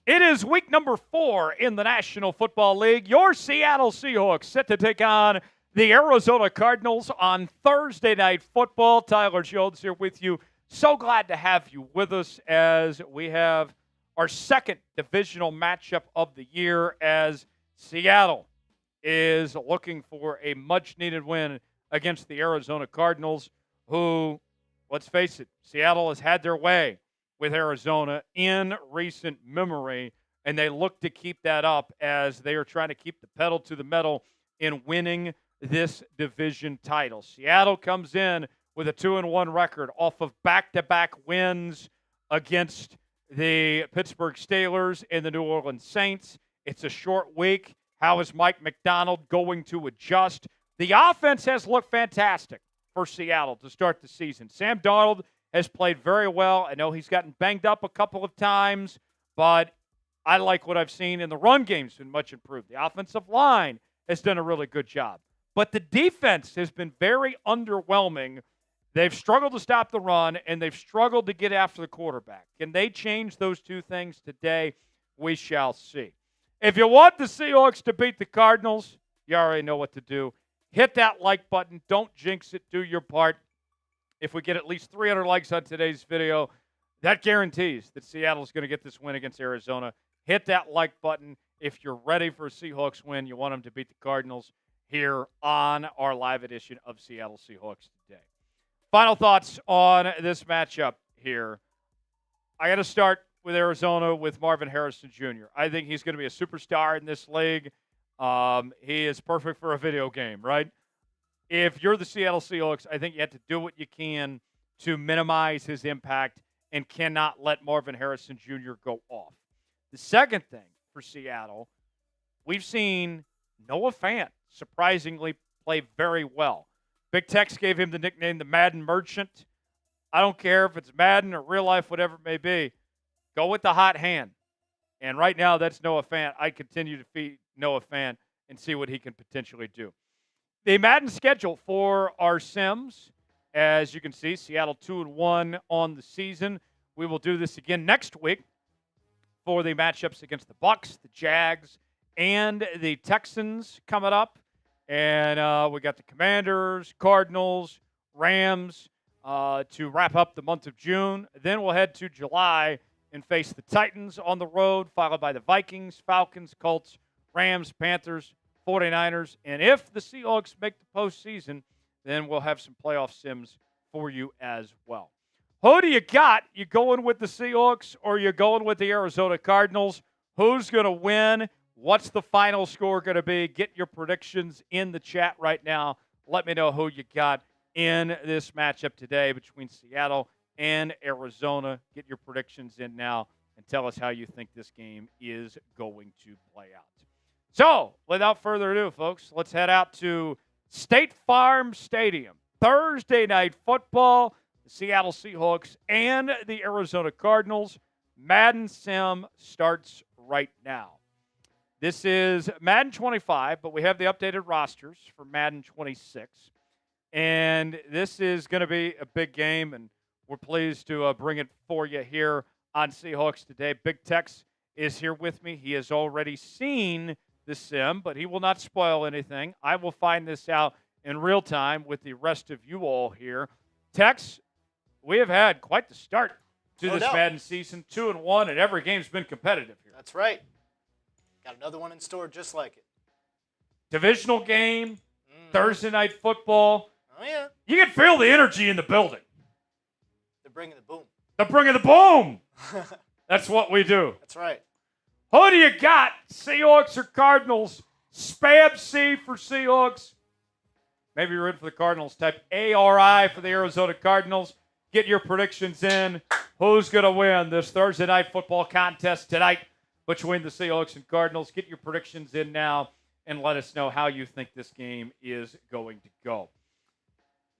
It is week number 4 in the National Football League. Your Seattle Seahawks set to take on the Arizona Cardinals on Thursday Night Football. Tyler Jones here with you. So glad to have you with us as we have our second divisional matchup of the year as Seattle is looking for a much-needed win against the Arizona Cardinals, who, let's face it, Seattle has had their way with Arizona in recent memory, and they look to keep that up as they are trying to keep the pedal to the metal in winning this division title. Seattle comes in with a 2-1 record off of back-to-back wins against the Pittsburgh Steelers and the New Orleans Saints. It's a short week. How is Mike Macdonald going to adjust? The offense has looked fantastic for Seattle to start the season. Sam Darnold has played very well. I know he's gotten banged up a couple of times, but I like what I've seen, and the run game's been much improved. The offensive line has done a really good job. But the defense has been very underwhelming. They've struggled to stop the run, and they've struggled to get after the quarterback. Can they change those two things today? We shall see. If you want the Seahawks to beat the Cardinals, you already know what to do. Hit that like button. Don't jinx it. Do your part. If we get at least 300 likes on today's video, that guarantees that Seattle's going to get this win against Arizona. Hit that like button if you're ready for a Seahawks win. You want them to beat the Cardinals here on our live edition of Seattle Seahawks Today. Final thoughts on this matchup here. I got to start with Arizona with Marvin Harrison Jr. I think he's going to be a superstar in this league. He is perfect for a video game, right? If you're the Seattle Seahawks, I think you have to do what you can to minimize his impact and cannot let Marvin Harrison Jr. go off. The second thing for Seattle, we've seen Noah Fant surprisingly play very well. Big Tex gave him the nickname the Madden Merchant. I don't care if it's Madden or real life, whatever it may be. Go with the hot hand. And right now, that's Noah Fant. I continue to feed Noah Fant and see what he can potentially do. The Madden schedule for our Sims, as you can see, Seattle 2-1 on the season. We will do this again next week for the matchups against the Bucs, the Jags, and the Texans coming up. And we got the Commanders, Cardinals, Rams to wrap up the month of June. Then we'll head to July and face the Titans on the road, followed by the Vikings, Falcons, Colts, Rams, Panthers, 49ers, and if the Seahawks make the postseason, then we'll have some playoff sims for you as well. Who do you got? You going with the Seahawks or you going with the Arizona Cardinals? Who's going to win? What's the final score going to be? Get your predictions in the chat right now. Let me know who you got in this matchup today between Seattle and Arizona. Get your predictions in now and tell us how you think this game is going to play out. So, without further ado, folks, let's head out to State Farm Stadium. Thursday Night Football, the Seattle Seahawks and the Arizona Cardinals. Madden Sim starts right now. This is Madden 25, but we have the updated rosters for Madden 26. And this is going to be a big game, and we're pleased to bring it for you here on Seahawks Today. Big Tex is here with me. He has already seen the sim, but he will not spoil anything. I will find this out in real time with the rest of you all here. Tex, we have had quite the start to this Madden season, 2-1, and every game's been competitive here. That's right. Got another one in store just like it. Divisional game, Thursday Night Football. Oh, yeah. You can feel the energy in the building. They're bringing the boom. They're bringing the boom. That's what we do. That's right. Who do you got? Seahawks or Cardinals? Spam C for Seahawks. Maybe you're in for the Cardinals. Type ARI for the Arizona Cardinals. Get your predictions in. Who's going to win this Thursday Night Football contest tonight between the Seahawks and Cardinals? Get your predictions in now and let us know how you think this game is going to go.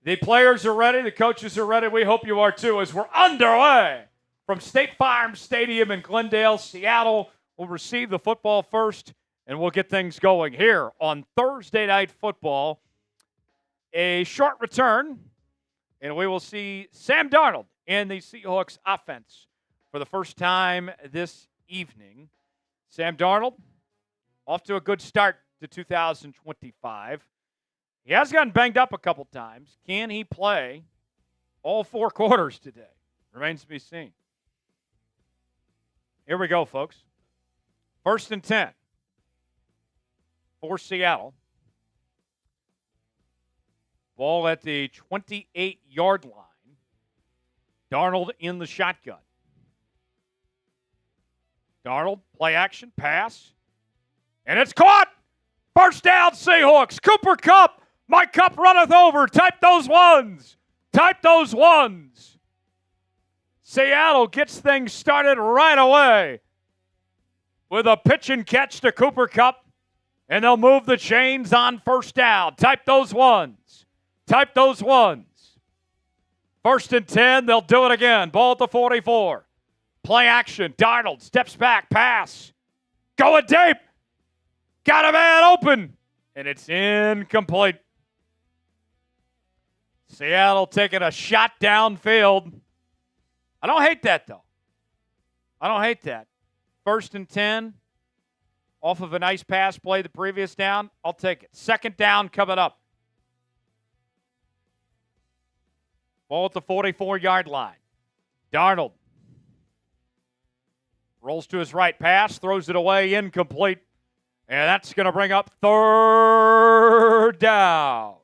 The players are ready. The coaches are ready. We hope you are too as we're underway from State Farm Stadium in Glendale, Seattle. We'll receive the football first, and we'll get things going here on Thursday Night Football. A short return, and we will see Sam Darnold in the Seahawks offense for the first time this evening. Sam Darnold, off to a good start to 2025. He has gotten banged up a couple times. Can he play all 4 quarters today? Remains to be seen. Here we go, folks. 1st and 10 for Seattle. Ball at the 28-yard line. Darnold in the shotgun. Darnold, play action, pass. And it's caught! First down, Seahawks. Cooper Kupp. My cup runneth over. Type those ones. Type those ones. Seattle gets things started right away with a pitch and catch to Cooper Kupp. And they'll move the chains on 1st down. Type those ones. Type those ones. 1st and 10, they'll do it again. Ball at the 44. Play action. Darnold steps back, pass. Going deep. Got a man open. And it's incomplete. Seattle taking a shot downfield. I don't hate that, though. I don't hate that. 1st and 10. Off of a nice pass play the previous down. I'll take it. 2nd down coming up. Ball at the 44-yard line. Darnold rolls to his right, pass, throws it away, incomplete. And that's going to bring up 3rd down.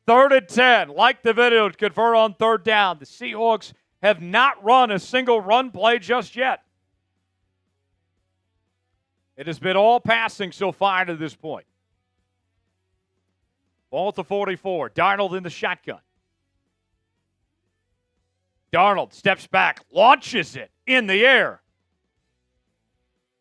3rd and 10. Like the video to convert on 3rd down. The Seahawks have not run a single run play just yet. It has been all passing so far to this point. Ball at the 44. Darnold in the shotgun. Darnold steps back, launches it in the air.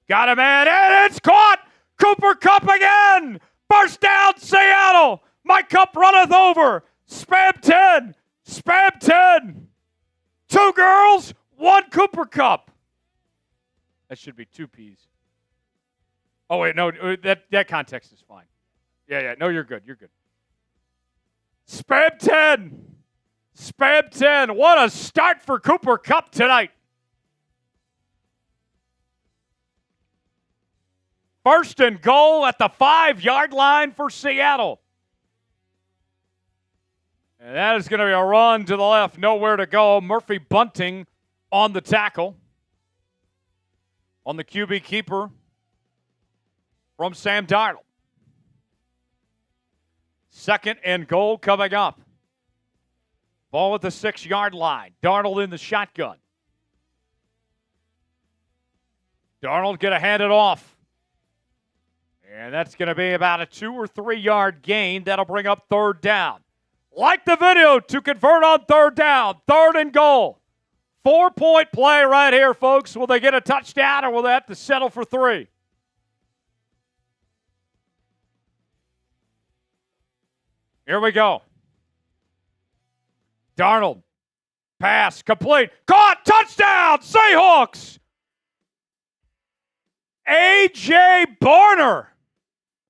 Got a man, and it's caught! Cooper Kupp again! 1st down, Seattle! My cup runneth over! Spam 10! Spam 10! 2 girls, 1 Cooper Kupp. That should be 2 P's. Oh, wait, no, that context is fine. Yeah, no, you're good, you're good. Spam 10! Spam 10. What a start for Cooper Kupp tonight. 1st and goal at the 5-yard line for Seattle. And that is going to be a run to the left. Nowhere to go. Murphy Bunting on the tackle. On the QB keeper from Sam Darnold. 2nd and goal coming up. Ball at the 6-yard line. Darnold in the shotgun. Darnold going to hand it off. And that's going to be about a 2 or 3 yard gain. That'll bring up 3rd down. Like the video to convert on 3rd down. 3rd and goal. 4-point play right here, folks. Will they get a touchdown or will they have to settle for 3? Here we go. Darnold. Pass. Complete. Caught. Touchdown. Seahawks. A.J. Barner.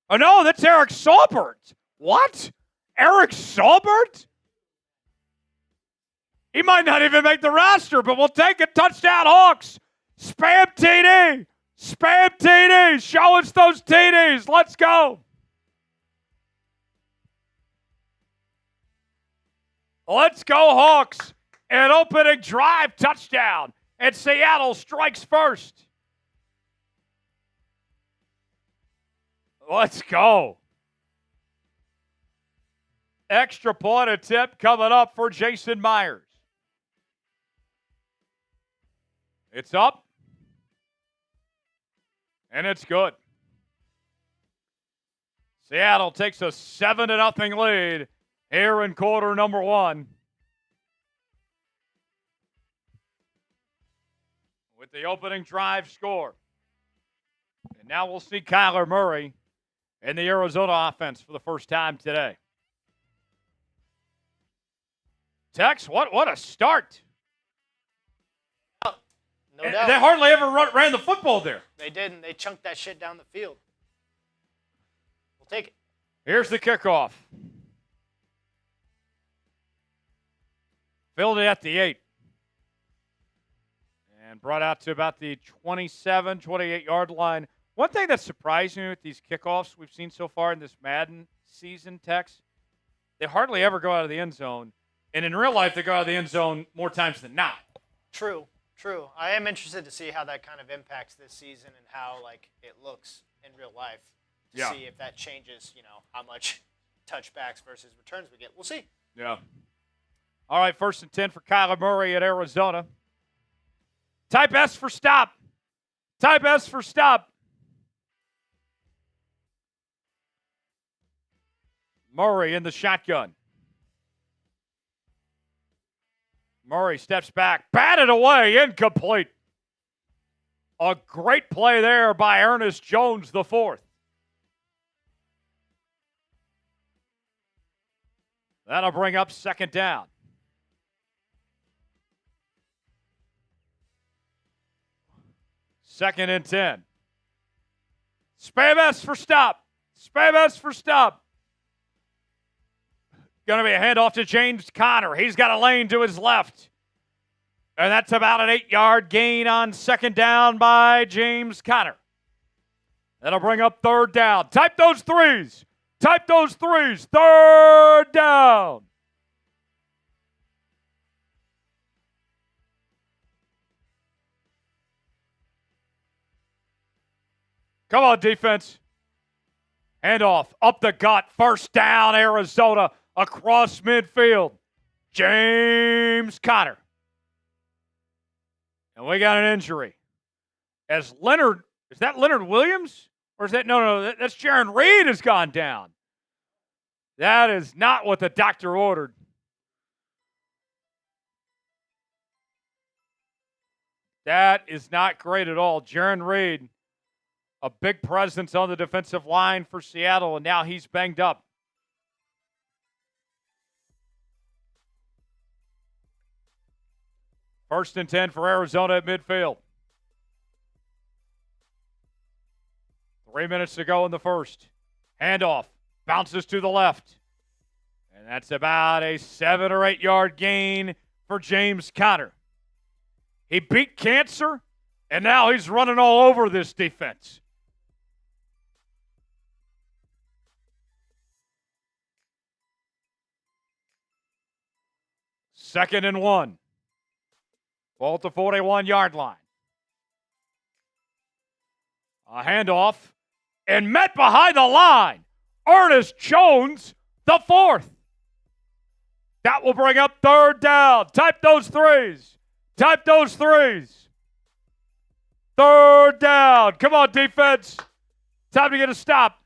Oh, no, that's Eric Saubert. What? Eric Saubert? He might not even make the roster, but we'll take it. Touchdown, Hawks. Spam TD. Spam TD. Show us those TDs. Let's go. Let's go, Hawks. An opening drive touchdown. And Seattle strikes first. Let's go. Extra point attempt coming up for Jason Myers. It's up. And it's good. Seattle takes a 7-0 lead here in quarter number 1. With the opening drive score. And now we'll see Kyler Murray in the Arizona offense for the first time today. Tex, what a start. No doubt. They hardly ever ran the football there. They didn't. They chunked that shit down the field. We'll take it. Here's the kickoff. Filled it at the 8. And brought out to about the 27, 28-yard line. One thing that surprised me with these kickoffs we've seen so far in this Madden season, Tex, they hardly ever go out of the end zone. And in real life, they go out of the end zone more times than not. True. I am interested to see how that kind of impacts this season and how it looks in real life. To see if that changes, how much touchbacks versus returns we get. We'll see. Yeah. All right, 1st and 10 for Kyler Murray at Arizona. Type S for stop. Type S for stop. Murray in the shotgun. Murray steps back, batted away, incomplete. A great play there by Ernest Jones, the 4th. That'll bring up 2nd down. Second and 10. Spam S for stop. Spam S for stop. Going to be a handoff to James Conner. He's got a lane to his left. And that's about an 8-yard gain on 2nd down by James Conner. That'll bring up 3rd down. Type those threes. Type those threes. 3rd down. Come on, defense. Handoff. Up the gut. 1st down, Arizona. Across midfield. James Conner. And we got an injury. As Leonard, is that Leonard Williams? Or is that, no, that's Jaron Reed has gone down. That is not what the doctor ordered. That is not great at all. Jaron Reed, a big presence on the defensive line for Seattle, and now he's banged up. First and 10 for Arizona at midfield. 3 minutes to go in the first. Handoff. Bounces to the left. And that's about a 7 or 8 yard gain for James Conner. He beat cancer, and now he's running all over this defense. Second and 1. Ball at the 41-yard line. A handoff, and met behind the line. Ernest Jones, the 4th. That will bring up 3rd down. Type those threes. Type those threes. 3rd down. Come on, defense. Time to get a stop.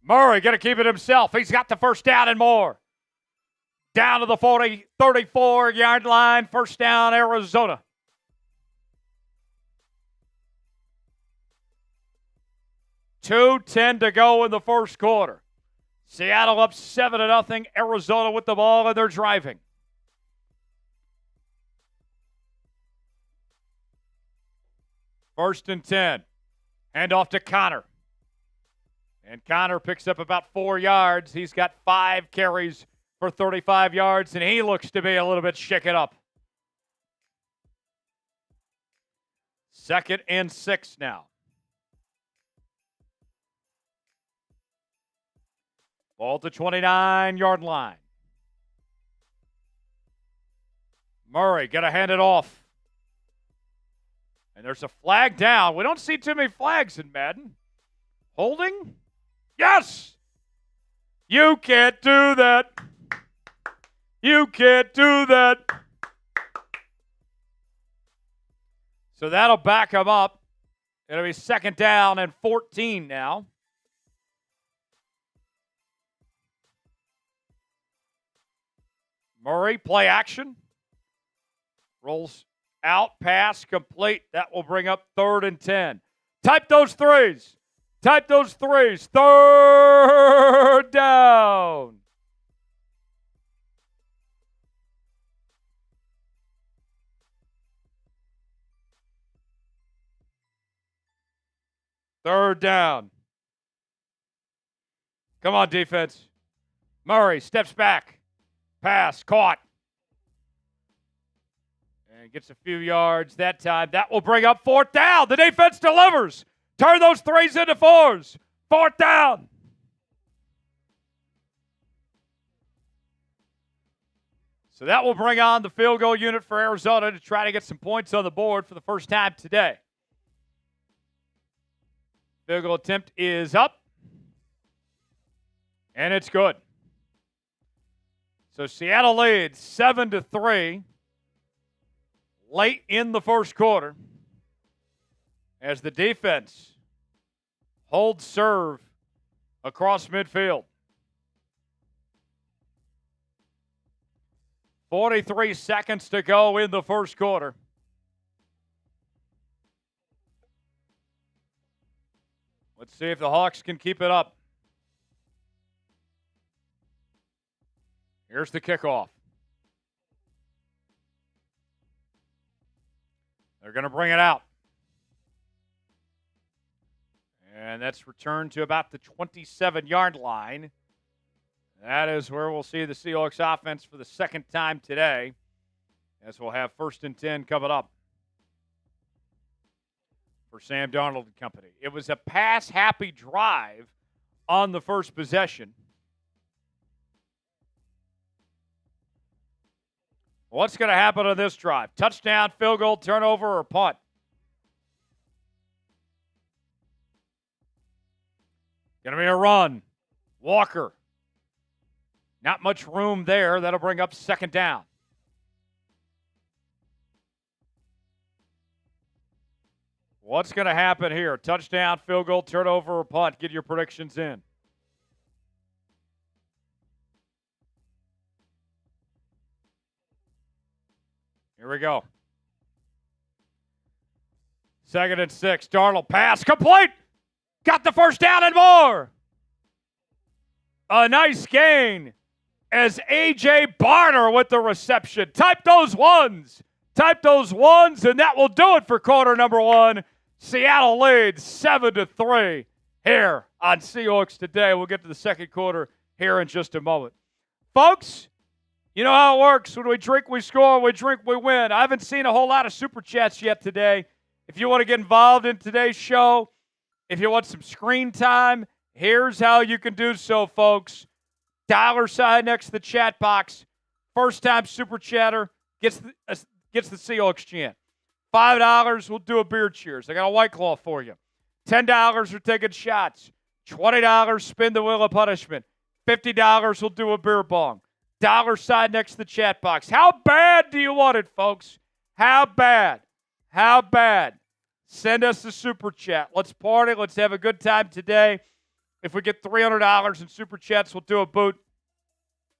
Murray got to keep it himself. He's got the 1st down and more. Down to the 34-yard line. 1st down, Arizona. $2:10 to go in the first quarter. Seattle up 7-0. Arizona with the ball, and they're driving. First and 10. Handoff to Conner. And Conner picks up about 4 yards. He's got 5 carries for 35 yards, and he looks to be a little bit shaken up. 2nd and 6 now. Ball at the 29-yard line. Murray got to hand it off. And there's a flag down. We don't see too many flags in Madden. Holding? Yes! You can't do that. You can't do that. So that'll back him up. It'll be 2nd down and 14 now. Murray, play action. Rolls out, pass, complete. That will bring up 3rd and 10. Type those threes. Type those threes. 3rd down. Third down. Come on, defense. Murray steps back. Pass caught. And gets a few yards that time. That will bring up 4th down. The defense delivers. Turn those 3s into 4s. 4th down. So that will bring on the field goal unit for Arizona to try to get some points on the board for the first time today. Field goal attempt is up. And it's good. So Seattle leads 7-3 late in the first quarter as the defense holds serve across midfield. 43 seconds to go in the first quarter. Let's see if the Hawks can keep it up. Here's the kickoff. They're going to bring it out. And that's returned to about the 27-yard line. That is where we'll see the Seahawks offense for the second time today, as we'll have 1st and 10 coming up for Sam Darnold and company. It was a pass-happy drive on the first possession. What's going to happen on this drive? Touchdown, field goal, turnover, or punt? Going to be a run. Walker. Not much room there. That'll bring up 2nd down. What's going to happen here? Touchdown, field goal, turnover, or punt? Get your predictions in. Here we go. 2nd and 6. Darnold pass complete. Got the first down and more. A nice gain as A.J. Barner with the reception. Type those ones. Type those ones, and that will do it for quarter number 1. Seattle leads 7-3 here on Seahawks Today. We'll get to the second quarter here in just a moment. Folks, you know how it works. When we drink, we score. We drink, we win. I haven't seen a whole lot of Super Chats yet today. If you want to get involved in today's show, if you want some screen time, here's how you can do so, folks. $sign next to the chat box. First-time Super Chatter gets the Seahawks chant. $5, we'll do a beer cheers. I got a White Claw for you. $10, we're taking shots. $20, spin the wheel of punishment. $50, we'll do a beer bong. $sign next to the chat box. How bad do you want it, folks? How bad? How bad? Send us a Super Chat. Let's party. Let's have a good time today. If we get $300 in Super Chats, we'll do a boot.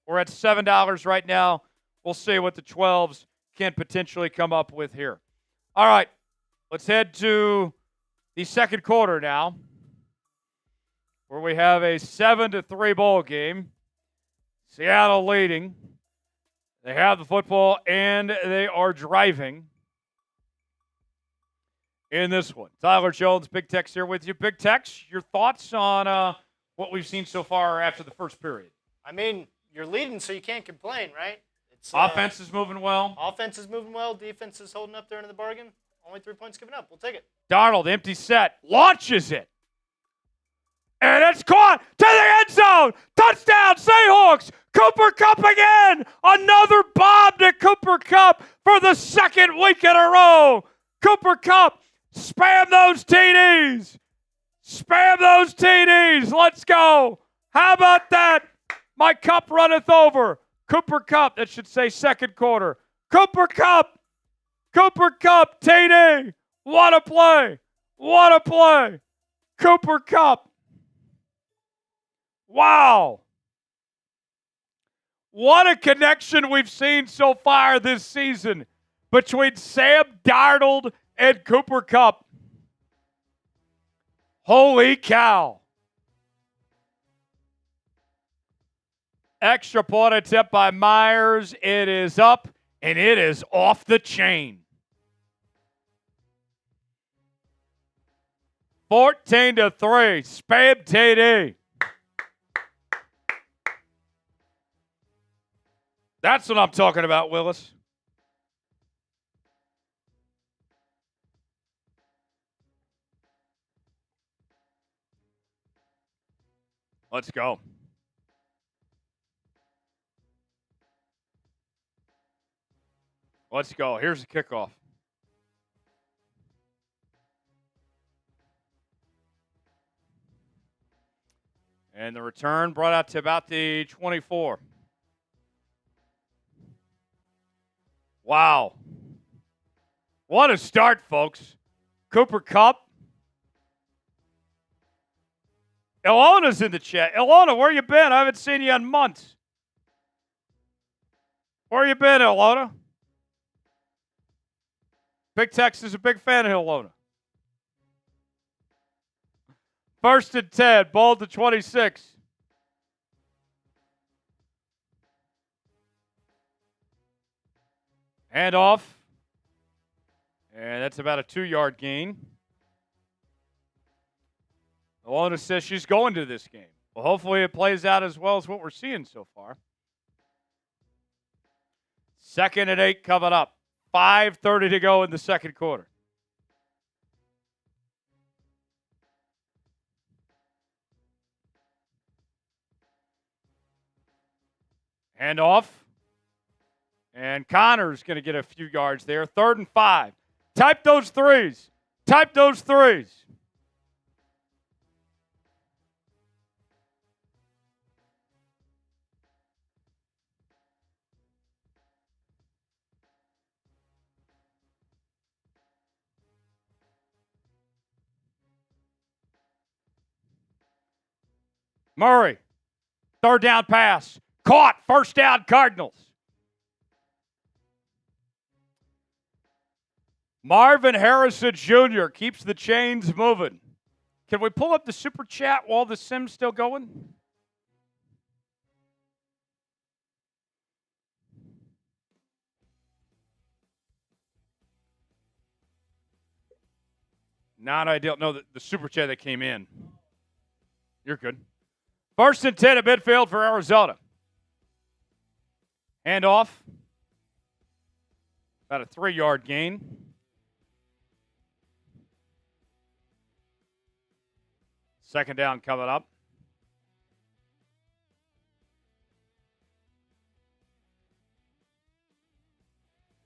We're at $7 right now. We'll see what the 12s can potentially come up with here. All right, let's head to the second quarter now, where we have a 7-3 ball game. Seattle leading. They have the football, and they are driving in this one. Tyler Jones, Big Tex here with you. Big Tex, your thoughts on what we've seen so far after the first period? I mean, you're leading, so you can't complain, right? It's offense is moving well. Offense is moving well. Defense is holding up there in the bargain. Only 3 points given up. We'll take it. Darnold, empty set, launches it. And it's caught to the end zone. Touchdown, Seahawks. Cooper Kupp again. Another bomb to Cooper Kupp for the second week in a row. Cooper Kupp, spam those TDs. Spam those TDs. Let's go. How about that? My cup runneth over. Cooper Kupp, that should say second quarter. Cooper Kupp. Cooper Kupp, TD. What a play. What a play. Cooper Kupp. Wow. What a connection we've seen so far this season between Sam Darnold and Cooper Kupp. Holy cow. Extra point attempt by Myers. It is up, and it is off the chain. 14-3. Spam TD. That's what I'm talking about, Willis. Let's go. Let's go. Here's the kickoff. And the return brought out to about the 24. Wow. What a start, folks. Cooper Kupp. Ilona's in the chat. Ilona, where you been? I haven't seen you in months. Where you been, Ilona? Big Tex is a big fan of Ilona. 1st and 10, ball to 26. Hand off. And that's about a 2-yard gain. Ilona says she's going to this game. Well, hopefully it plays out as well as what we're seeing so far. 2nd and 8 coming up. 5:30 to go in the second quarter. Hand off. And Connor's going to get a few yards there. 3rd and 5. Type those threes. Type those threes. Murray. 3rd down pass. Caught. 1st down, Cardinals. Marvin Harrison Jr. keeps the chains moving. Can we pull up the super chat while the sim's still going? Not ideal. No, the super chat that came in. You're good. 1st and 10 at midfield for Arizona. Hand off. About a 3-yard gain. Second down coming up.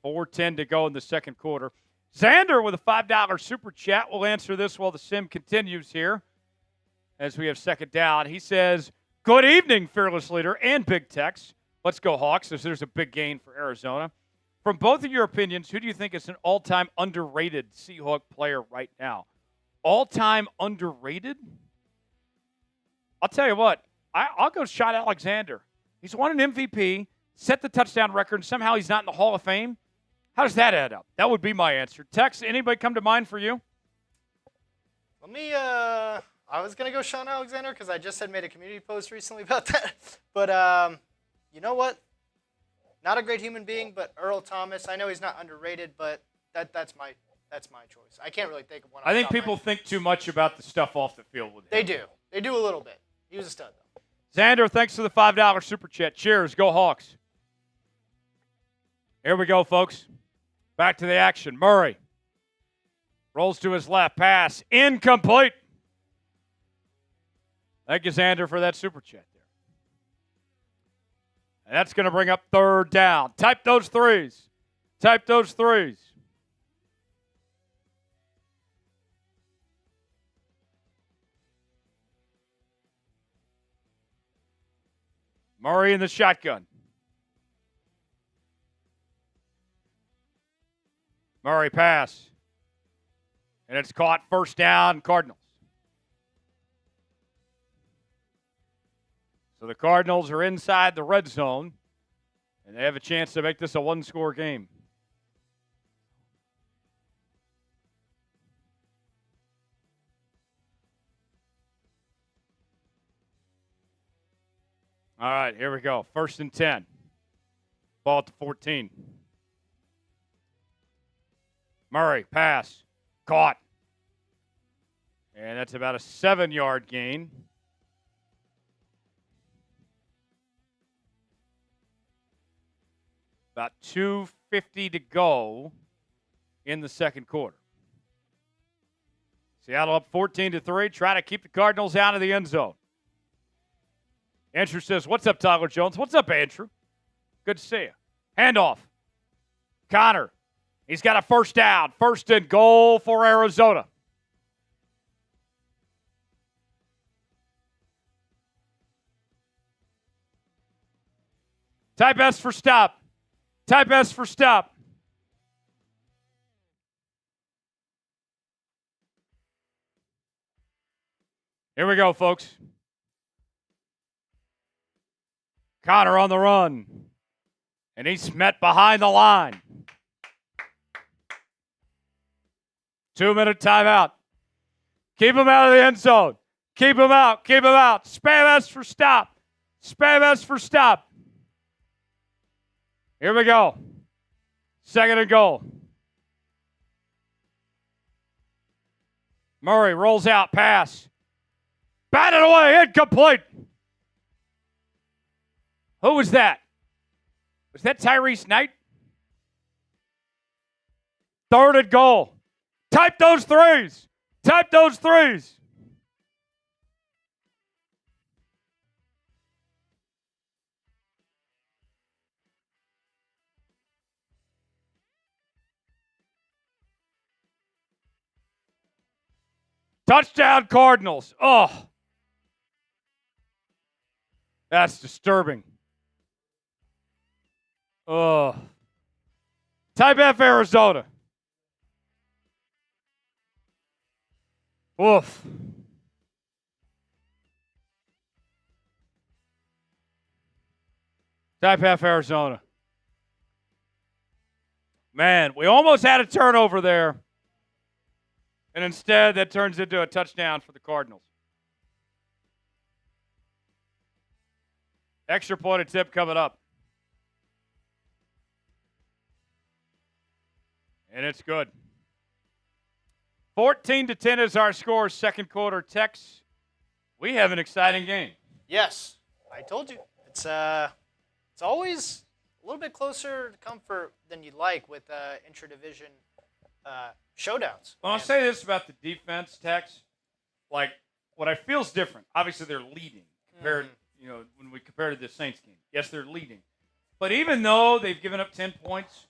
$4:10 to go in the second quarter. Xander with a $5 super chat. We'll answer this while the sim continues here as we have second down. He says, good evening, Fearless Leader and Big Tex. Let's go Hawks, as there's a big gain for Arizona. From both of your opinions, who do you think is an all-time underrated Seahawk player right now? All-time underrated? I'll tell you what, I'll go Shot Alexander. He's won an MVP, set the touchdown record, and somehow he's not in the Hall of Fame. How does that add up? That would be my answer. Tex, anybody come to mind for you? Let me, I was going to go Sean Alexander because I just had made a community post recently about that. But you know what? Not a great human being, but Earl Thomas. I know he's not underrated, but that's my choice. I can't really think of one. I think people think too much about the stuff off the field with him. They do. They do a little bit. He was a stud, though. Xander, thanks for the $5 super chat. Cheers. Go Hawks. Here we go, folks. Back to the action. Murray rolls to his left. Pass. Incomplete. Thank you, Xander, for that super chat there. And that's going to bring up 3rd down. Type those threes. Type those threes. Murray in the shotgun. Murray pass. And it's caught. 1st down, Cardinals. So the Cardinals are inside the red zone, and they have a chance to make this a 1-score game. All right, here we go. 1st and 10. Ball at the 14. Murray, pass. Caught. And that's about a 7-yard gain. About 2:50 to go in the second quarter. Seattle up 14-3, trying to keep the Cardinals out of the end zone. Andrew says, "What's up, Tyler Jones?" What's up, Andrew? Good to see you. Handoff. Connor. He's got a first down. First and goal for Arizona. Type S for stop. Type S for stop. Here we go, folks. Connor on the run. And he's met behind the line. 2-minute timeout. Keep him out of the end zone. Keep him out. Keep him out. Spam S for stop. Spam S for stop. Here we go. Second and goal. Murray rolls out. Pass. Batted away. Incomplete. Who was that? Was that Tyrese Knight? Third and goal. Type those threes. Type those threes. Touchdown, Cardinals. Oh. That's disturbing. Oh. Type F, Arizona. Oof. Type F, Arizona. Man, we almost had a turnover there. And instead, that turns into a touchdown for the Cardinals. Extra point attempt coming up. And it's good. 14-10 is our score, second quarter. Tex, we have an exciting game. Yes, I told you. It's always a little bit closer to comfort than you'd like with intra-division showdowns. Well, I'll say this about the defense, Tex. Like, what I feel is different. Obviously, they're leading compared, when we compare to the Saints game. Yes, they're leading. But even though they've given up 10 points,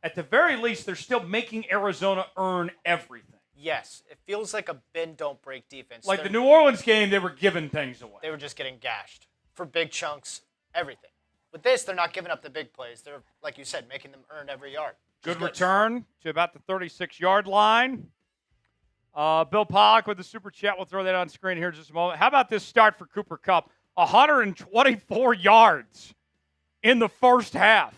at the very least, they're still making Arizona earn everything. Yes, it feels like a bend-don't-break defense. Like the New Orleans game, they were giving things away. They were just getting gashed for big chunks, everything. With this, they're not giving up the big plays. They're, like you said, making them earn every yard. Good return to about the 36-yard line. Bill Pollock with the super chat. We'll throw that on screen here in just a moment. How about this start for Cooper Kupp? 124 yards in the first half.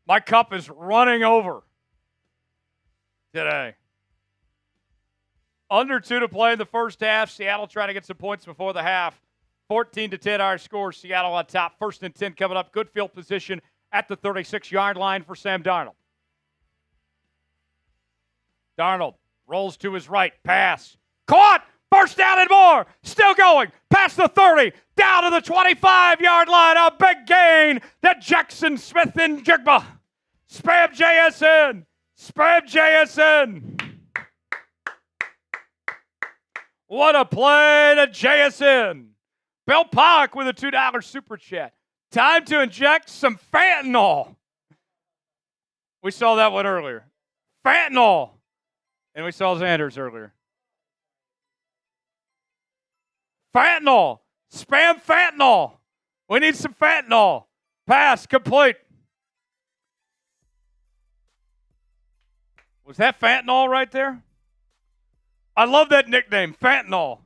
My Kupp is running over today. Under 2 to play in the first half. Seattle trying to get some points before the half. 14-10 our score. Seattle on top. First and 10 coming up. Good field position at the 36-yard line for Sam Darnold. Darnold rolls to his right. Pass. Caught. First down and more. Still going. Past the 30. Down to the 25-yard line. A big gain. That Jaxon Smith-Njigba. Spam JSN. Spam JSN. What a play to JSN. Bill Pollock with a $2 super chat. Time to inject some fentanyl. We saw that one earlier. Fentanyl. And we saw Xander's earlier. Fentanyl. Spam fentanyl. We need some fentanyl. Pass complete. Was that fentanyl right there? I love that nickname, fentanyl.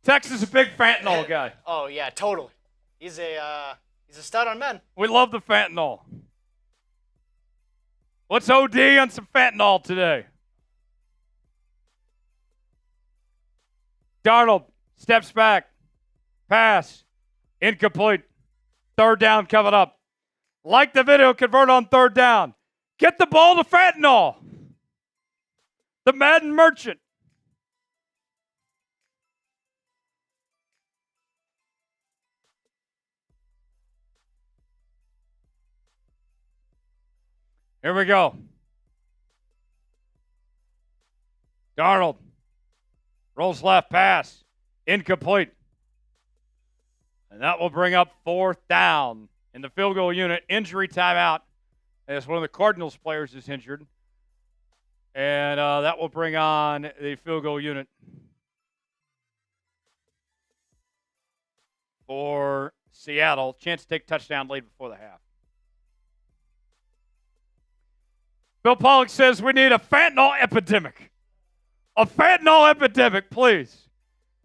Tex is a big fentanyl guy. Oh, yeah, totally. He's a stud on men. We love the fentanyl. Let's OD on some fentanyl today. Darnold steps back. Pass. Incomplete. Third down coming up. Like the video, convert on third down. Get the ball to fentanyl. The Madden merchant. Here we go. Darnold rolls left, pass, incomplete. And that will bring up 4th down in the field goal unit. Injury timeout as one of the Cardinals players is injured. And that will bring on the field goal unit for Seattle. Chance to take touchdown lead before the half. Bill Pollock says we need a fentanyl epidemic. A fentanyl epidemic, please.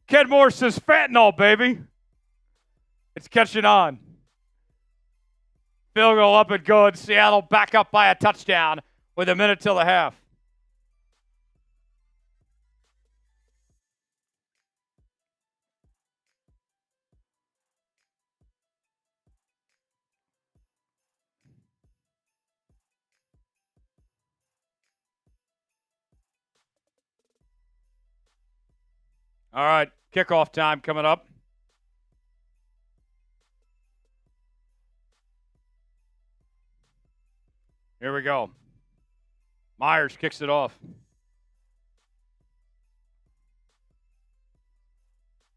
Ken Moore says fentanyl, baby. It's catching on. Field goal up and good. Seattle back up by a touchdown with a minute till the half. All right, kickoff time coming up. Here we go. Myers kicks it off.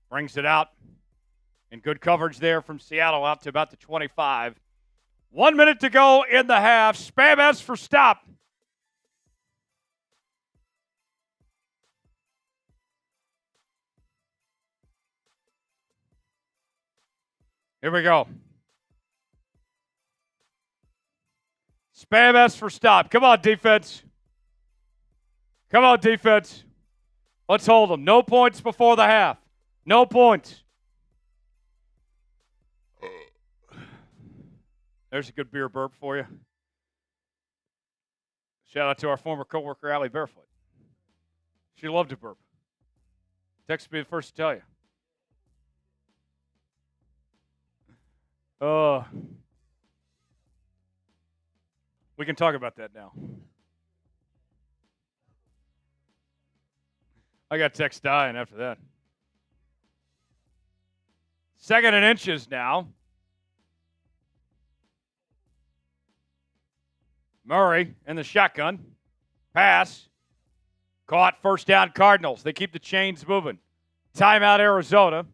Brings it out. And good coverage there from Seattle out to about the 25. 1 minute to go in the half. Spam S for stop. Here we go. Spam S for stop. Come on, defense. Come on, defense. Let's hold them. No points before the half. No points. There's a good beer burp for you. Shout out to our former coworker, Allie Barefoot. She loved to burp. Text me the first to tell you. We can talk about that now. I got text dying after that. 2nd and inches now. Murray in the shotgun. Pass. Caught. 1st down Cardinals. They keep the chains moving. Timeout Arizona.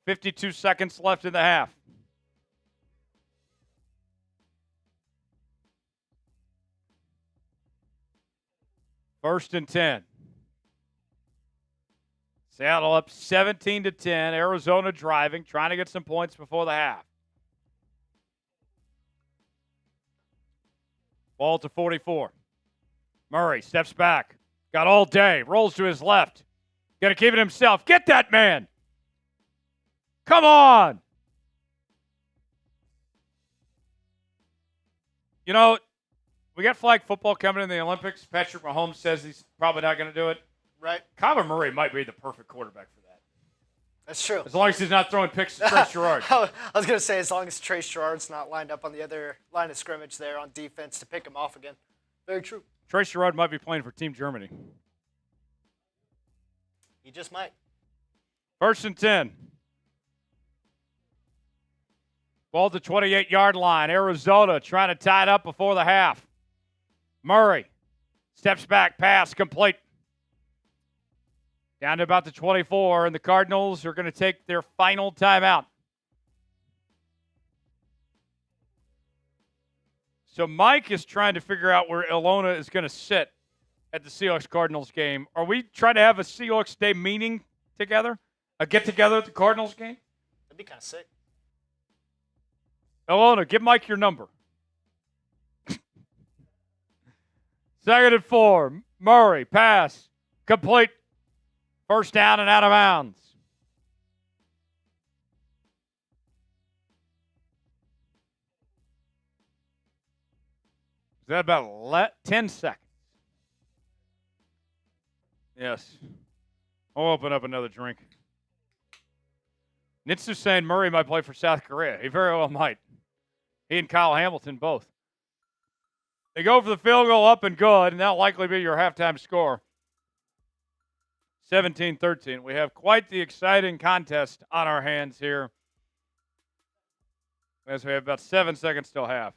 52 seconds left in the half. 1st and 10. Seattle up 17-10. Arizona driving, trying to get some points before the half. Ball to 44. Murray steps back. Got all day. Rolls to his left. Going to keep it himself. Get that man. Come on. You know, we got flag football coming in the Olympics. Patrick Mahomes says he's probably not going to do it. Right. Kyler Murray might be the perfect quarterback for that. That's true. As long as he's not throwing picks to Trace Gerard. I was going to say, as long as Trace Gerard's not lined up on the other line of scrimmage there on defense to pick him off again. Very true. Trace Gerard might be playing for Team Germany. He just might. 1st and 10. Ball to 28-yard line. Arizona trying to tie it up before the half. Murray steps back, pass complete. Down to about the 24, and the Cardinals are going to take their final timeout. So Mike is trying to figure out where Ilona is going to sit at the Seahawks-Cardinals game. Are we trying to have a Seahawks Day meeting together? A get-together at the Cardinals game? That'd be kind of sick. Ilona, give Mike your number. 2nd and 4. Murray, pass, complete. 1st down and out of bounds. Is that about 10 seconds? Yes. I'll open up another drink. Nitsu's saying Murray might play for South Korea. He very well might. He and Kyle Hamilton both. They go for the field goal up and good, and that'll likely be your halftime score. 17-13. We have quite the exciting contest on our hands here as we have about 7 seconds till half.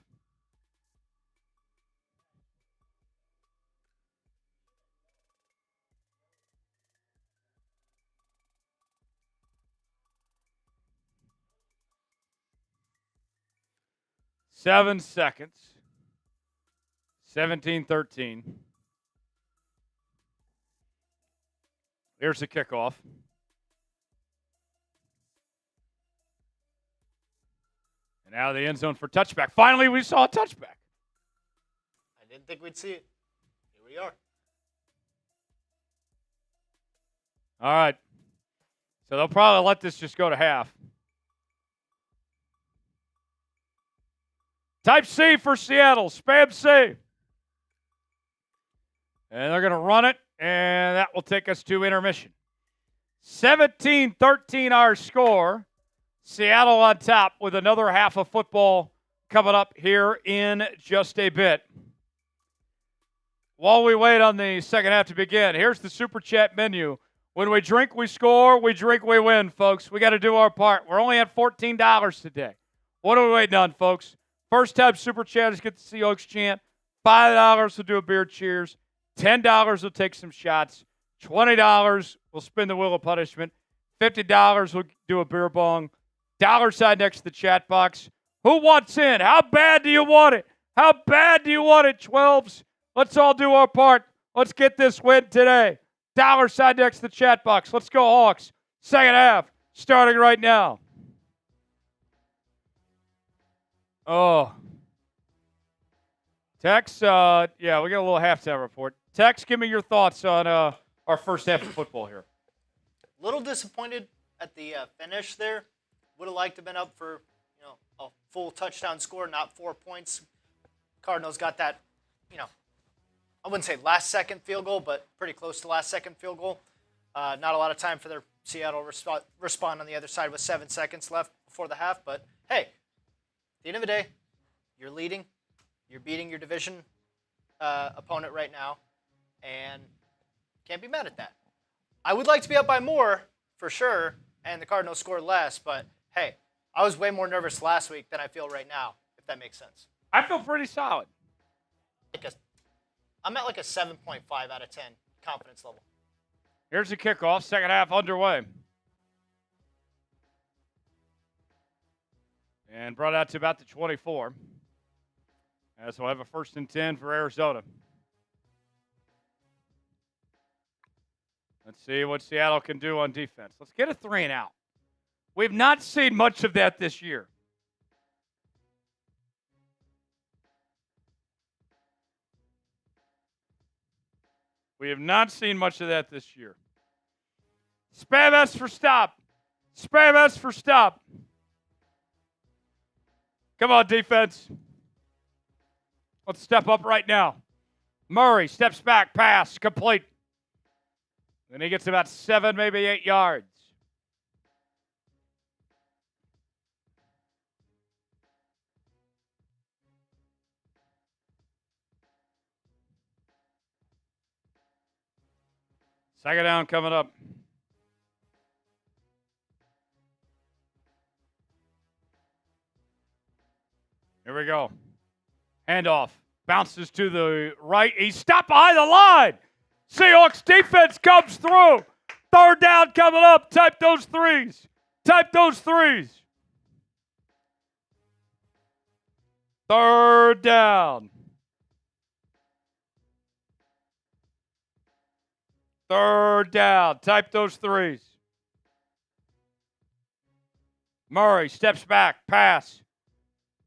7 seconds. 17-13. Here's the kickoff. And now the end zone for touchback. Finally, we saw a touchback. I didn't think we'd see it. Here we are. All right. So they'll probably let this just go to half. Type C for Seattle. Spam C. And they're going to run it, and that will take us to intermission. 17-13 our score. Seattle on top with another half of football coming up here in just a bit. While we wait on the second half to begin, here's the Super Chat menu. When we drink, we score. We drink, we win, folks. We got to do our part. We're only at $14 today. What are we waiting on, folks? First time Super Chatters get the Seahawks chant. $5 will do a beer cheers. $10 will take some shots. $20 will spin the wheel of punishment. $50 will do a beer bong. Dollar sign next to the chat box. Who wants in? How bad do you want it? How bad do you want it, 12s? Let's all do our part. Let's get this win today. Dollar sign next to the chat box. Let's go, Hawks. Second half, starting right now. Oh. Tex, yeah, we got a little halftime report. Tex, give me your thoughts on our first half of football here. A little disappointed at the finish there. Would have liked to have been up for a full touchdown score, not 4 points. Cardinals got that, I wouldn't say last-second field goal, but pretty close to last-second field goal. Not a lot of time for their Seattle respond on the other side with 7 seconds left before the half. But, hey, at the end of the day, you're leading. You're beating your division opponent right now, and can't be mad at that. I would like to be up by more, for sure, and the Cardinals scored less. But, hey, I was way more nervous last week than I feel right now, if that makes sense. I feel pretty solid. I'm at like a 7.5 out of 10 confidence level. Here's the kickoff, second half underway. And brought out to about the 24. As we'll have a 1st and 10 for Arizona. Let's see what Seattle can do on defense. Let's get a 3 and out. We've not seen much of that this year. We have not seen much of that this year. Spam S for stop. Spam S for stop. Come on, defense. Let's step up right now. Murray steps back, pass, complete. Then he gets about 7, maybe 8 yards. Second down coming up. Here we go. Handoff. Bounces to the right. He's stopped behind the line. Seahawks defense comes through. Third down coming up. Type those threes. Type those threes. Third down. Third down. Type those threes. Murray steps back. Pass.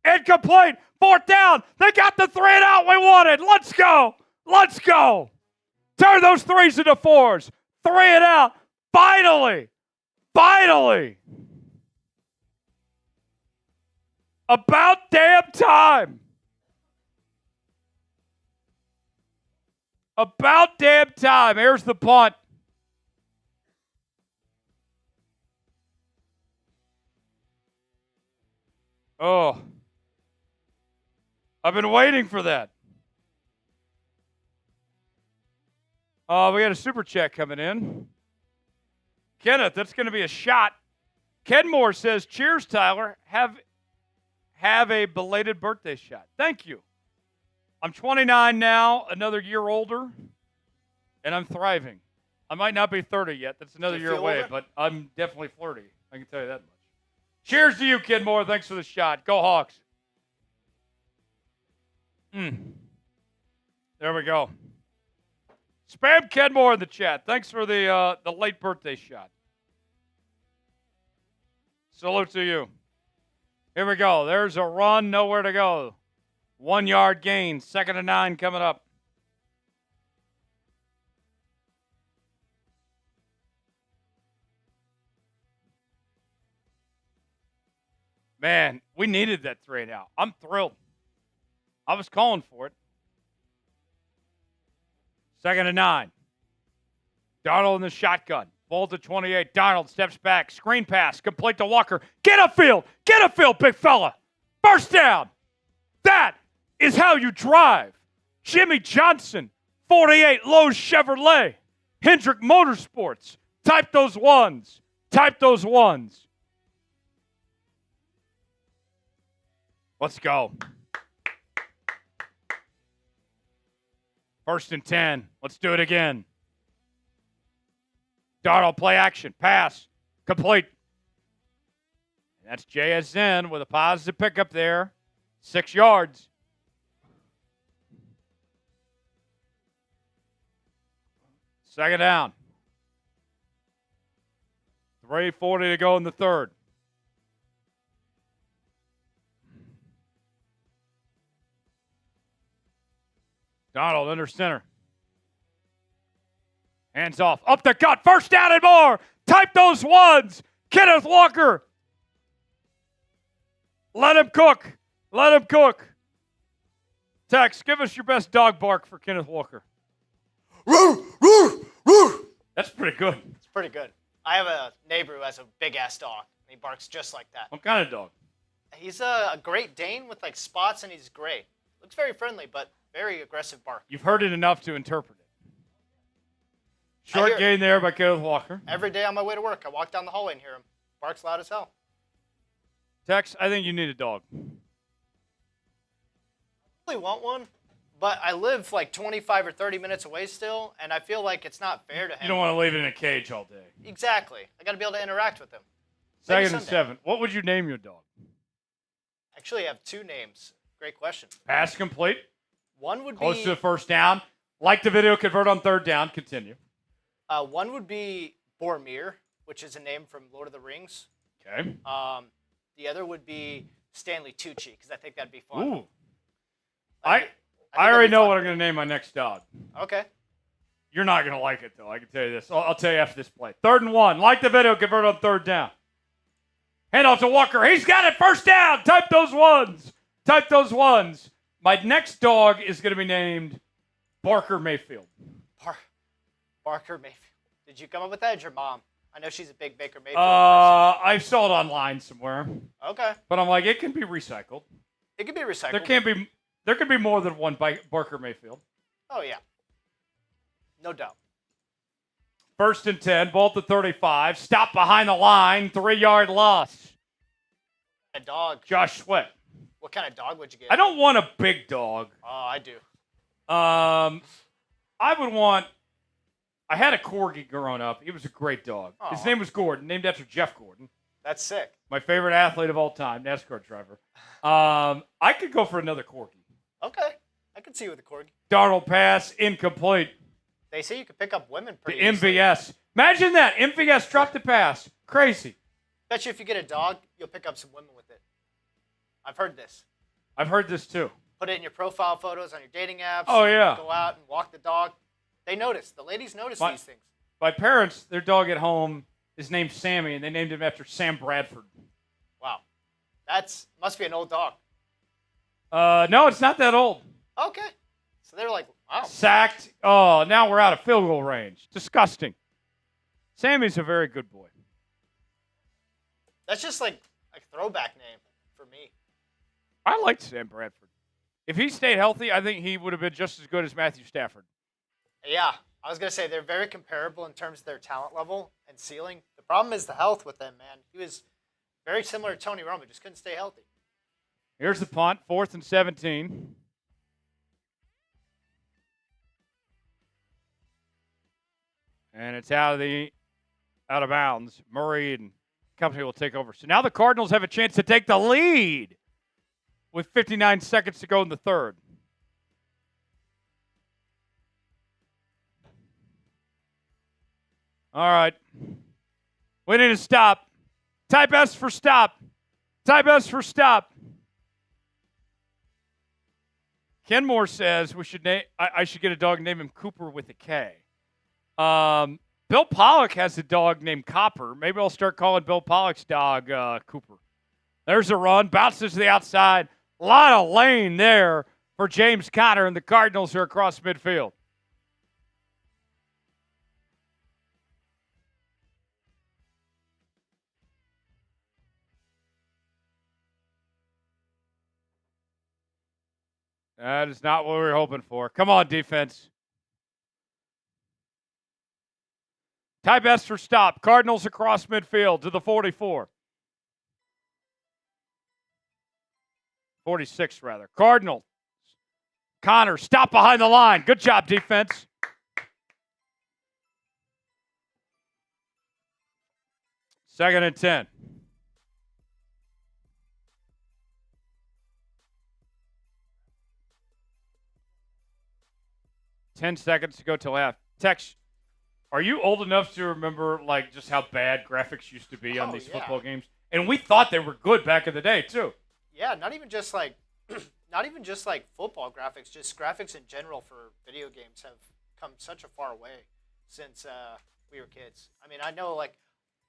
Incomplete. Fourth down. They got the 3 and out we wanted. Let's go. Let's go. Turn those 3s into 4s. 3 and out. Finally. Finally. About damn time. About damn time. Here's the punt. Oh. I've been waiting for that. We got a super chat coming in. Kenneth, that's going to be a shot. Kenmore says, cheers, Tyler. Have a belated birthday shot. Thank you. I'm 29 now, another year older, and I'm thriving. I might not be 30 yet. That's another year away, but I'm definitely flirty. I can tell you that much. Cheers to you, Kenmore. Thanks for the shot. Go Hawks. There we go. Spam Kenmore in the chat. Thanks for the late birthday shot. Salute to you. Here we go. There's a run, nowhere to go. 1 yard gain, 2nd and 9 coming up. Man, we needed that 3 and out. I'm thrilled. I was calling for it. 2nd and 9. Darnold in the shotgun. Ball to 28. Darnold steps back. Screen pass. Complete to Walker. Get upfield. Get upfield, big fella. First down. That is how you drive. Jimmy Johnson, 48 Lowe's Chevrolet. Hendrick Motorsports. Type those ones. Type those ones. Let's go. 1st and 10. Let's do it again. Darnold, play action. Pass. Complete. And that's JSN with a positive pickup there. 6 yards. Second down. 3:40 to go in the third. Darnold under center. Hands off. Up the gut. First down and more. Type those ones. Kenneth Walker. Let him cook. Let him cook. Tex, give us your best dog bark for Kenneth Walker. That's pretty good. It's pretty good. I have a neighbor who has a big-ass dog, and he barks just like that. What kind of dog? He's a Great Dane with, like, spots, and he's gray. Looks very friendly, but very aggressive bark. You've heard it enough to interpret it. Short gain there by Kenneth Walker. Every day on my way to work, I walk down the hallway and hear him. Barks loud as hell. Tex, I think you need a dog. I really want one, but I live like 25 or 30 minutes away still, and I feel like it's not fair to him. You don't want to leave it in a cage all day. Exactly. I got to be able to interact with him. 2nd and 7. What would you name your dog? Actually, I have 2 names. Great question. Pass complete. One would Close be to the first down. Like the video, convert on 3rd down. Continue. One would be Boromir, which is a name from Lord of the Rings. Okay. The other would be Stanley Tucci, because I think that'd be fun. Ooh. I already know what I'm going to name my next dog. Okay. You're not going to like it, though. I can tell you this. I'll tell you after this play. 3rd and 1. Like the video, convert on 3rd down. Hand off to Walker. He's got it. First down. Type those ones. Type those ones. My next dog is going to be named Barker Mayfield. Barker Mayfield. Did you come up with that, or your mom? I know she's a big Baker Mayfield person. I saw it online somewhere. Okay. But I'm like, it can be recycled. It can be recycled. There could be more than one Barker Mayfield. Oh, yeah. No doubt. 1st and 10, ball to 35. Stop behind the line, 3-yard loss. A dog. Josh Sweat. What kind of dog would you get? I don't want a big dog. Oh, I do. I had a Corgi growing up. He was a great dog. Aww. His name was Gordon, named after Jeff Gordon. That's sick. My favorite athlete of all time, NASCAR driver. I could go for another Corgi. Okay. I could see you with a Corgi. Darnold pass, incomplete. They say you could pick up women pretty The easily. MVS. Imagine that. MVS dropped the pass. Crazy. Bet you if you get a dog, you'll pick up some women with it. I've heard this. I've heard this too. Put it in your profile photos on your dating apps. Oh, yeah. Go out and walk the dog. They notice. The ladies notice these things. My parents, their dog at home is named Sammy, and they named him after Sam Bradford. Wow. Must be an old dog. No, it's not that old. Okay. So they're like, wow. Sacked. Oh, now we're out of field goal range. Disgusting. Sammy's a very good boy. That's just like a throwback name for me. I liked Sam Bradford. If he stayed healthy, I think he would have been just as good as Matthew Stafford. Yeah. I was going to say they're very comparable in terms of their talent level and ceiling. The problem is the health with them, man. He was very similar to Tony Romo, just couldn't stay healthy. Here's the punt, 4th and 17. And it's out of bounds. Murray and company will take over. So now the Cardinals have a chance to take the lead with 59 seconds to go in the third. All right. We need to stop. Type S for stop. Type S for stop. Kenmore says we should I should get a dog and name him Cooper with a K. Bill Pollock has a dog named Copper. Maybe I'll start calling Bill Pollock's dog Cooper. There's a run. Bounces to the outside. A lot of lane there for James Conner, and the Cardinals are across midfield. That is not what we were hoping for. Come on, defense. Type S for stop. Cardinals across midfield to the 44. 46, rather. Cardinals. Conner, stop behind the line. Good job, defense. Second and 10. 10 seconds to go till half. Tex, are you old enough to remember like just how bad graphics used to be on these football games? And we thought they were good back in the day too. Yeah, not even just like football graphics, just graphics in general for video games have come such a far way since we were kids. I mean, I know like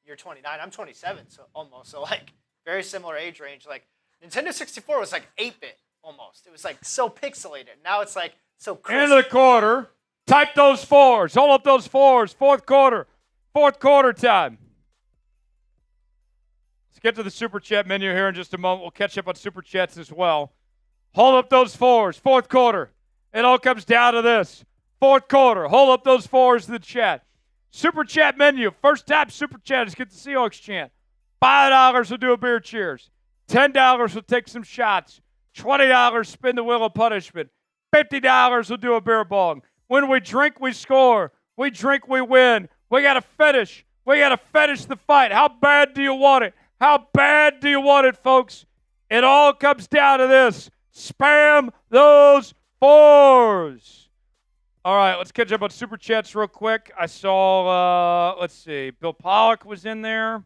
you're 29, I'm 27, so almost so like very similar age range. Like Nintendo 64 was like 8-bit almost. It was like so pixelated. Now it's like so crisp. End of the quarter. Type those fours. Hold up those fours. Fourth quarter. Fourth quarter time. Let's get to the Super Chat menu here in just a moment. We'll catch up on Super Chats as well. Hold up those fours. Fourth quarter. It all comes down to this. Fourth quarter. Hold up those fours in the chat. Super Chat menu. First time Super Chat is get the Seahawks chant. $5 will do a beer cheers. $10 will take some shots. $20 spin the wheel of punishment. $50 will do a beer bong. When we drink, we score. We drink, we win. We got to finish. We got to finish the fight. How bad do you want it? How bad do you want it, folks? It all comes down to this. Spam those fours. All right, let's catch up on Super Chats real quick. I saw, let's see, Bill Pollock was in there.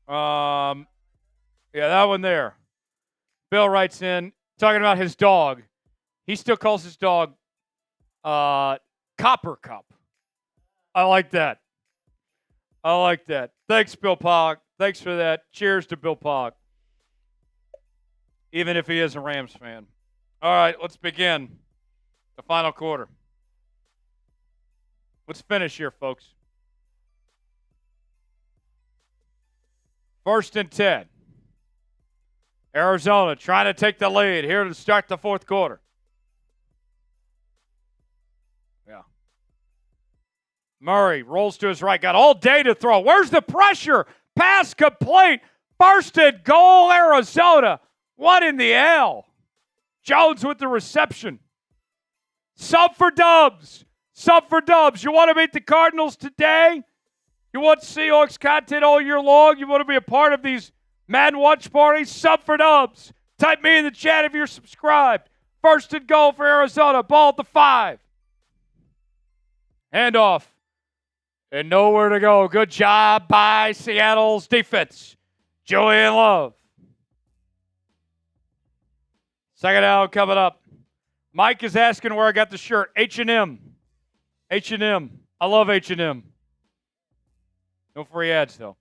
Yeah, that one there. Bill writes in, talking about his dog. He still calls his dog Copper Cup. I like that. I like that. Thanks, Bill Pollock. Thanks for that. Cheers to Bill Pollock. Even if he is a Rams fan. All right, let's begin the final quarter. Let's finish here, folks. First and 10. Arizona trying to take the lead here to start the fourth quarter. Yeah. Murray rolls to his right. Got all day to throw. Where's the pressure? Pass complete. First and goal, Arizona. What in the hell? Jones with the reception. Sub for dubs. Sub for dubs. You want to beat the Cardinals today? You want Seahawks content all year long? You want to be a part of these Madden watch parties? Sub for dubs. Type me in the chat if you're subscribed. First and goal for Arizona. Ball at the 5. Handoff. And nowhere to go. Good job by Seattle's defense. Julian Love. Second down coming up. Mike is asking where I got the shirt. H&M. H&M. I love H&M. No free ads, though.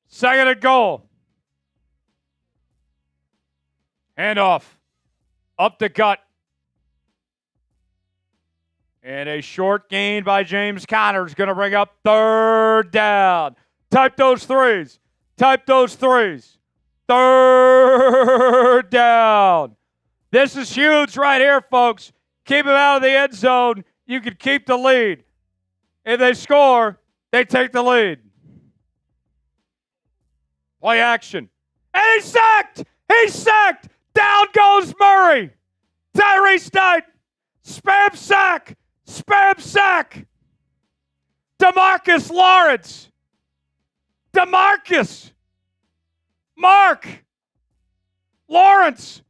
Second and goal. Handoff. Up the gut. And a short gain by James Conner is going to bring up third down. Type those threes. Type those threes. Third down. This is huge right here, folks. Keep him out of the end zone. You can keep the lead. If they score, they take the lead. Play action. And he's sacked! He's sacked! Down goes Murray. Tyrese Knight. Spam sack. Spam sack. DeMarcus Lawrence. DeMarcus. Mark. Lawrence.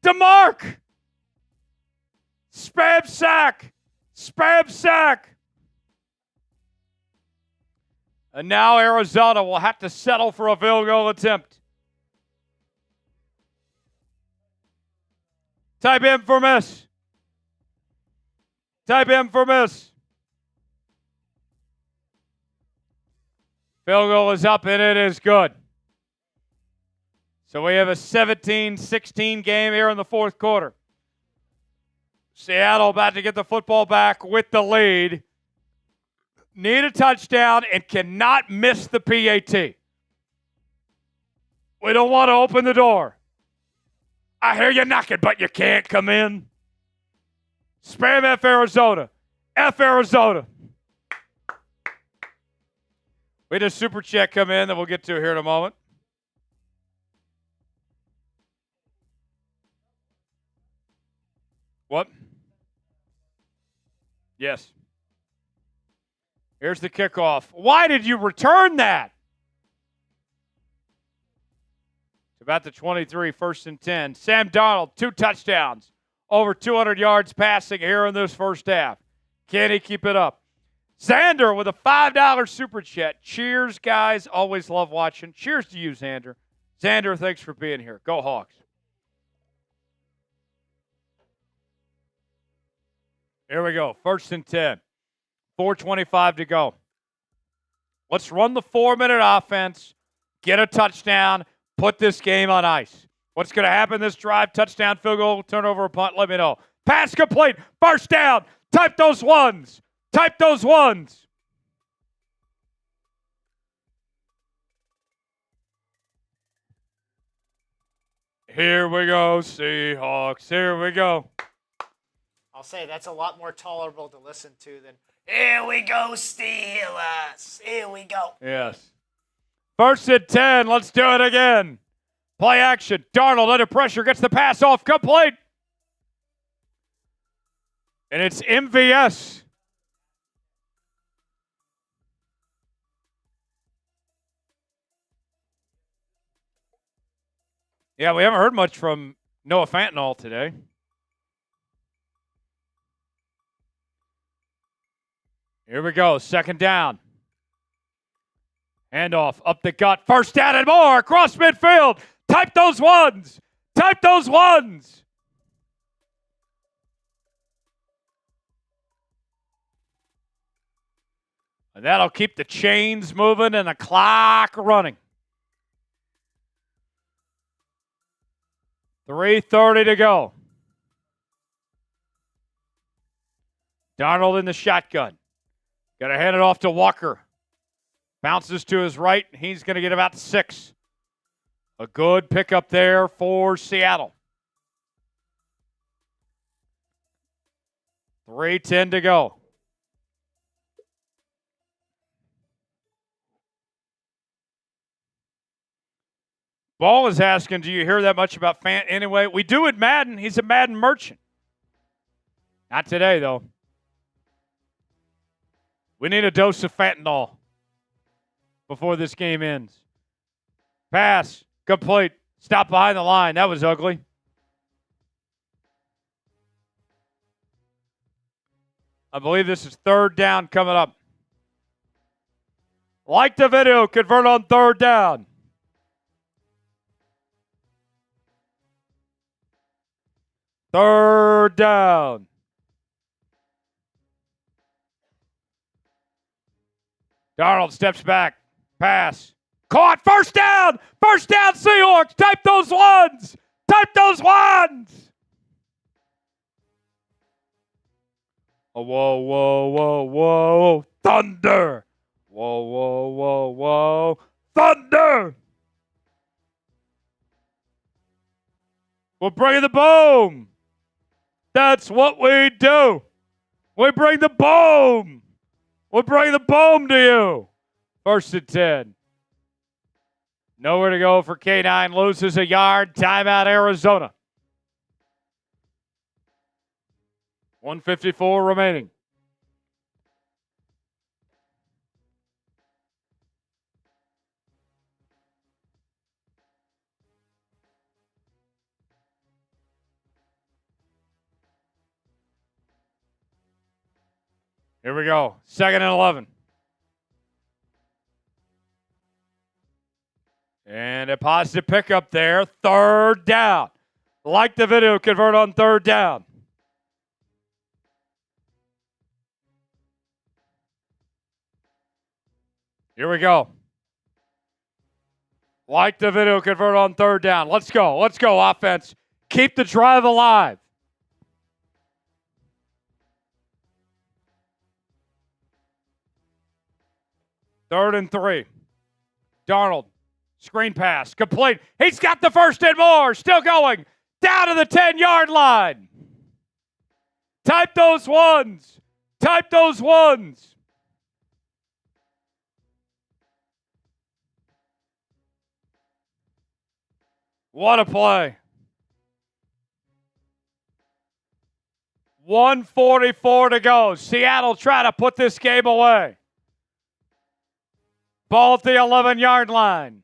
DeMarc. Spam sack. Spam sack. And now Arizona will have to settle for a field goal attempt. Type in for miss. Type in for miss. Field goal is up, and it is good. So we have a 17-16 game here in the fourth quarter. Seattle about to get the football back with the lead. Need a touchdown and cannot miss the PAT. We don't want to open the door. I hear you knocking, but you can't come in. Spam F Arizona. F Arizona. We had a super chat come in that we'll get to here in a moment. What? Yes. Here's the kickoff. Why did you return that? It's about the 23, 1st and 10. Sam Darnold, 2 touchdowns. Over 200 yards passing here in this first half. Can he keep it up? Xander with a $5 super chat. Cheers, guys. Always love watching. Cheers to you, Xander. Xander, thanks for being here. Go Hawks. Here we go. 1st and 10. 4:25 to go. Let's run the 4-minute offense, get a touchdown, put this game on ice. What's going to happen this drive? Touchdown, field goal, turnover, or punt? Let me know. Pass complete. First down. Type those ones. Type those ones. Here we go, Seahawks. Here we go. I'll say that's a lot more tolerable to listen to than, here we go, Steelers. Here we go. Yes. 1st and 10. Let's do it again. Play action. Darnold under pressure. Gets the pass off. Complete. And it's MVS. Yeah, we haven't heard much from Noah Fentanyl today. Here we go. 2nd down. Handoff up the gut. 1st down and more. Across midfield. Type those ones. Type those ones. And that'll keep the chains moving and the clock running. 3:30 to go. Darnold in the shotgun. Got to hand it off to Walker. Bounces to his right. He's going to get about 6. A good pickup there for Seattle. 3:10 to go. Ball is asking, do you hear that much about Fant anyway? We do at Madden. He's a Madden merchant. Not today, though. We need a dose of fentanyl before this game ends. Pass. Complete. Stop behind the line. That was ugly. I believe this is 3rd down coming up. Like the video. Convert on 3rd down. Third down. Darnold steps back. Pass. Caught. 1st down. 1st down, Seahawks. Type those ones. Type those ones. Oh, whoa, whoa, whoa, whoa. Thunder. Whoa, whoa, whoa, whoa. Thunder. We're bringing the boom. That's what we do. We bring the boom. We bring the boom to you. 1st and 10. Nowhere to go for K9. Loses a yard. Timeout, Arizona. 1:54 remaining. Here we go. 2nd and 11. And a positive pickup there. 3rd down. Like the video, convert on 3rd down. Here we go. Like the video, convert on 3rd down. Let's go. Let's go, offense. Keep the drive alive. Third and 3. Darnold. Screen pass. Complete. He's got the 1st and more. Still going. Down to the 10-yard line. Type those ones. Type those ones. What a play. 1:44 to go. Seattle trying to put this game away. Ball at the 11-yard line.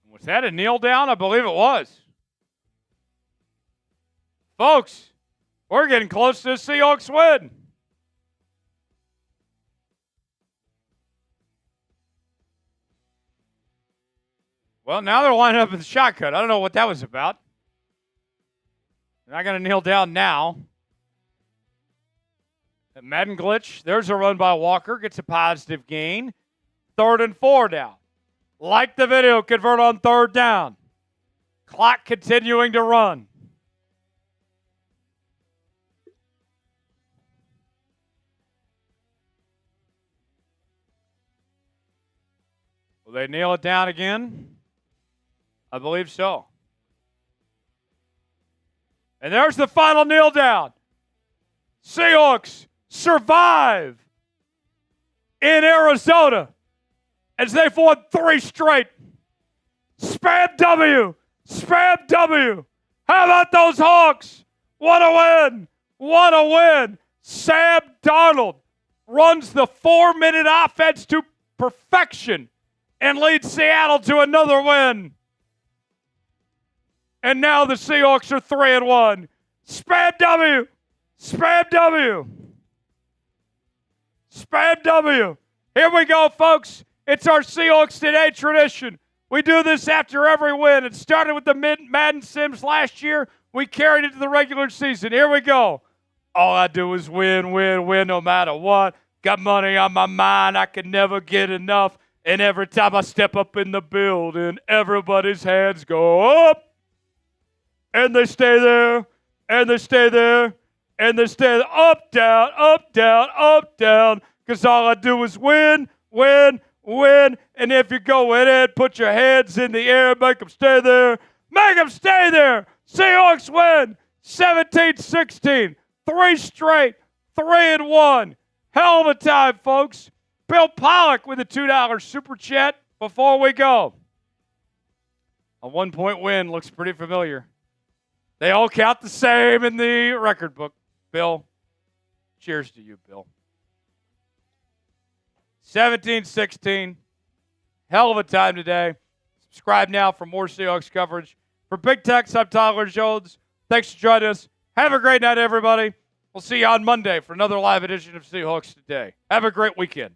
Was that a kneel down? I believe it was. Folks, we're getting close to the Seahawks win. Well, now they're lining up in the shotgun. I don't know what that was about. They're not going to kneel down now. That Madden glitch. There's a run by Walker. Gets a positive gain. 3rd and 4 now. Like the video, convert on 3rd down. Clock continuing to run. Will they nail it down again? I believe so. And there's the final kneel down. Seahawks survive in Arizona as they've won 3 straight. Spam W. Spam W. How about those Hawks? What a win. What a win. Sam Darnold runs the 4-minute offense to perfection and leads Seattle to another win. And now the Seahawks are 3-1. Spam W. Spam W. Spam W. Here we go, folks. It's our Seahawks Today tradition. We do this after every win. It started with the Madden Sims last year. We carried it to the regular season. Here we go. All I do is win, win, win no matter what. Got money on my mind. I can never get enough. And every time I step up in the building, everybody's hands go up. And they stay there, and they stay there, and they stay there. Up, down, up, down, up, down. Because all I do is win, win, win. And if you go in, put your hands in the air, make them stay there. Make them stay there. Seahawks win 17-16. 3 straight, 3-1. Hell of a time, folks. Bill Pollock with a $2 super chat before we go. A 1-point win looks pretty familiar. They all count the same in the record book. Bill, cheers to you, Bill. 17-16. Hell of a time today. Subscribe now for more Seahawks coverage. For Big Tex, I'm Tyler Jones. Thanks for joining us. Have a great night, everybody. We'll see you on Monday for another live edition of Seahawks Today. Have a great weekend.